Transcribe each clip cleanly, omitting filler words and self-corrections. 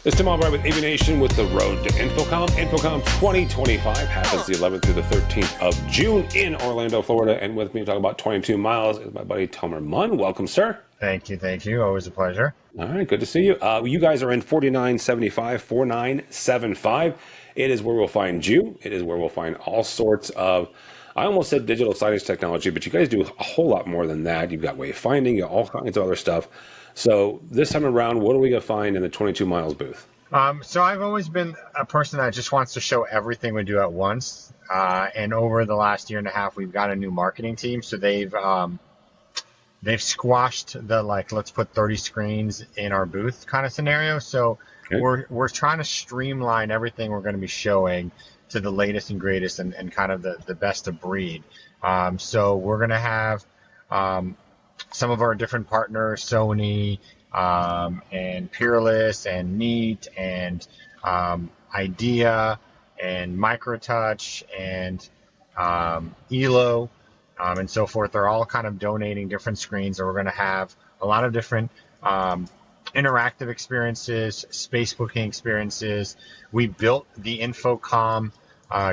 It's Tomer Mann with AVNation with the road to InfoComm. InfoComm 2025 happens the 11th through the 13th of June in Orlando, Florida. And with me to talk about 22 miles is my buddy Tomer Mann. Welcome, sir. Thank you. Thank you. Always a pleasure. All right, good to see you. You guys are in 4975. It is where we'll find you. It is where we'll find all sorts of, I almost said digital signage technology, but you guys do a whole lot more than that. You've got wayfinding, you got all kinds of other stuff. So this time around, what are we going to find in the 22 miles booth? So I've always been a person that just wants to show everything we do at once. And over the last year and a half, we've got a new marketing team. So they've squashed the let's put 30 screens in our booth kind of scenario. So okay. We're trying to streamline everything we're going to be showing to the latest and greatest and kind of the best of breed. So we're going to have some of our different partners, Sony, and Peerless, and Neat, and Idea, and Microtouch, and Elo, and so forth. They're all kind of donating different screens, and we're going to have a lot of different interactive experiences, space booking experiences. We built the InfoComm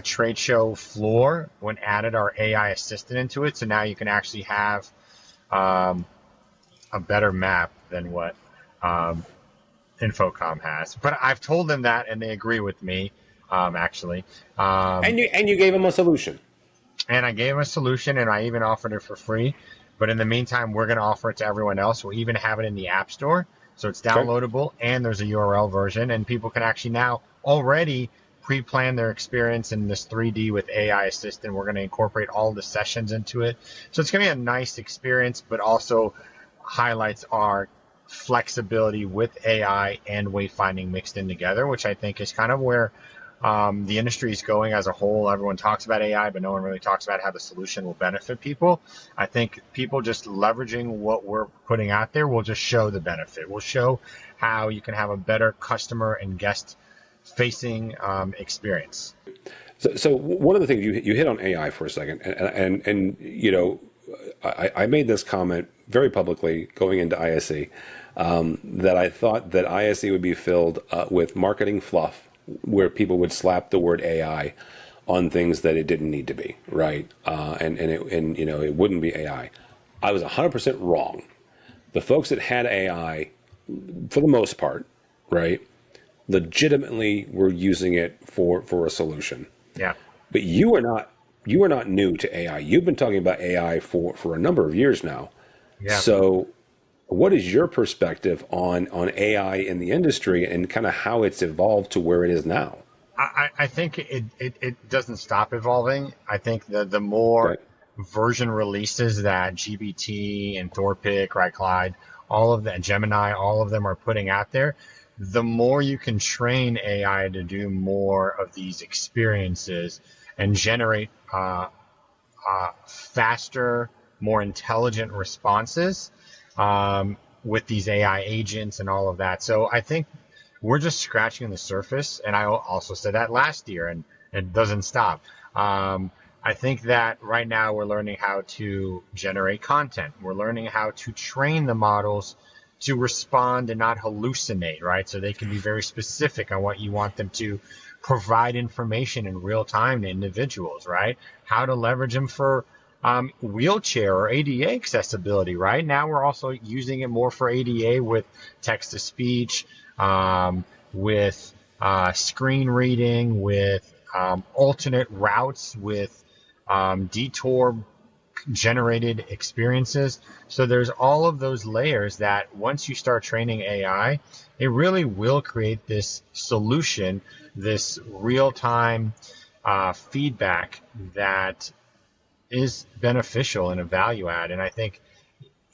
trade show floor when added our AI assistant into it, so now you can actually have a better map than what InfoComm has. But I've told them that, and they agree with me, actually. And you gave them a solution. And I gave them a solution, and I even offered it for free. But in the meantime, we're going to offer it to everyone else. We'll even have it in the App Store, so it's downloadable, and there's a URL version, and people can actually now already pre-plan their experience in this 3D with AI Assistant. We're going to incorporate all the sessions into it. So it's going to be a nice experience, but also highlights our flexibility with AI and wayfinding mixed in together, which I think is kind of where the industry is going as a whole. Everyone talks about AI, but no one really talks about how the solution will benefit people. I think people just leveraging what we're putting out there will just show the benefit. We'll show how you can have a better customer and guest facing experience. So one of the things you hit on AI for a second, and you know, I made this comment very publicly going into ISE that I thought that ISE would be filled with marketing fluff, where people would slap the word AI on things that it didn't need to be, right? And you know, it wouldn't be AI. I was 100% wrong. The folks that had AI, for the most part, right, legitimately were using it for a solution. Yeah. But you are not new to AI. You've been talking about AI for a number of years now. Yeah. So what is your perspective on AI in the industry and kind of how it's evolved to where it is now? I think it doesn't stop evolving. I think the more version releases that GPT and Thorpic, right, Clyde, all of that, Gemini, all of them are putting out there, the more you can train AI to do more of these experiences and generate faster, more intelligent responses with these AI agents and all of that. So I think we're just scratching the surface. And I also said that last year, and it doesn't stop. I think that right now we're learning how to generate content. We're learning how to train the models to respond and not hallucinate, right? So they can be very specific on what you want them to provide information in real time to individuals, right? How to leverage them for wheelchair or ADA accessibility, right? Now we're also using it more for ADA with text-to-speech, with screen reading, with alternate routes, with detour generated experiences. So there's all of those layers that once you start training AI, it really will create this solution, this real-time feedback that is beneficial and a value add. And I think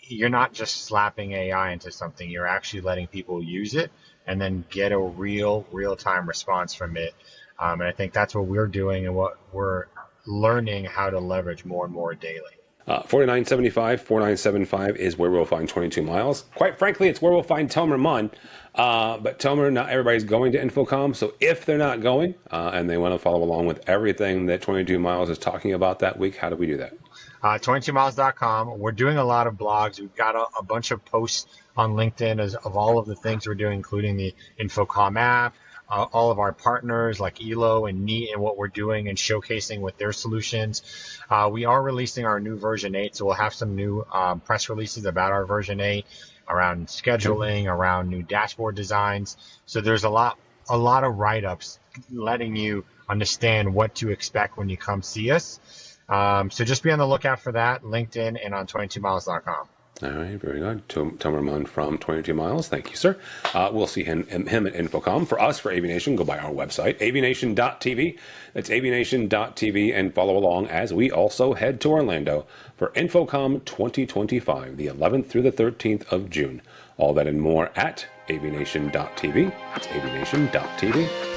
you're not just slapping AI into something, you're actually letting people use it and then get a real-time response from it. And I think that's what we're doing and what we're learning how to leverage more and more daily. 4975 is where we'll find 22 miles. Quite frankly, it's where we'll find Tomer Mann. But Tomer, not everybody's going to InfoComm. So if they're not going and they want to follow along with everything that 22 miles is talking about that week, how do we do that? 22miles.com. We're doing a lot of blogs. We've got a bunch of posts on LinkedIn of all of the things we're doing, including the InfoComm app, all of our partners like Elo and Neat and what we're doing and showcasing with their solutions. We are releasing our new version 8, so we'll have some new press releases about our version 8 around scheduling, around new dashboard designs. So there's a lot of write-ups letting you understand what to expect when you come see us. So just be on the lookout for that, LinkedIn and on 22miles.com. All right, very good. Tomer Mann from 22 Miles. Thank you, sir. We'll see him at InfoComm. For us, for AVNation, go by our website, avnation.tv. That's avnation.tv, and follow along as we also head to Orlando for InfoComm 2025, the 11th through the 13th of June. All that and more at avnation.tv. That's avnation.tv.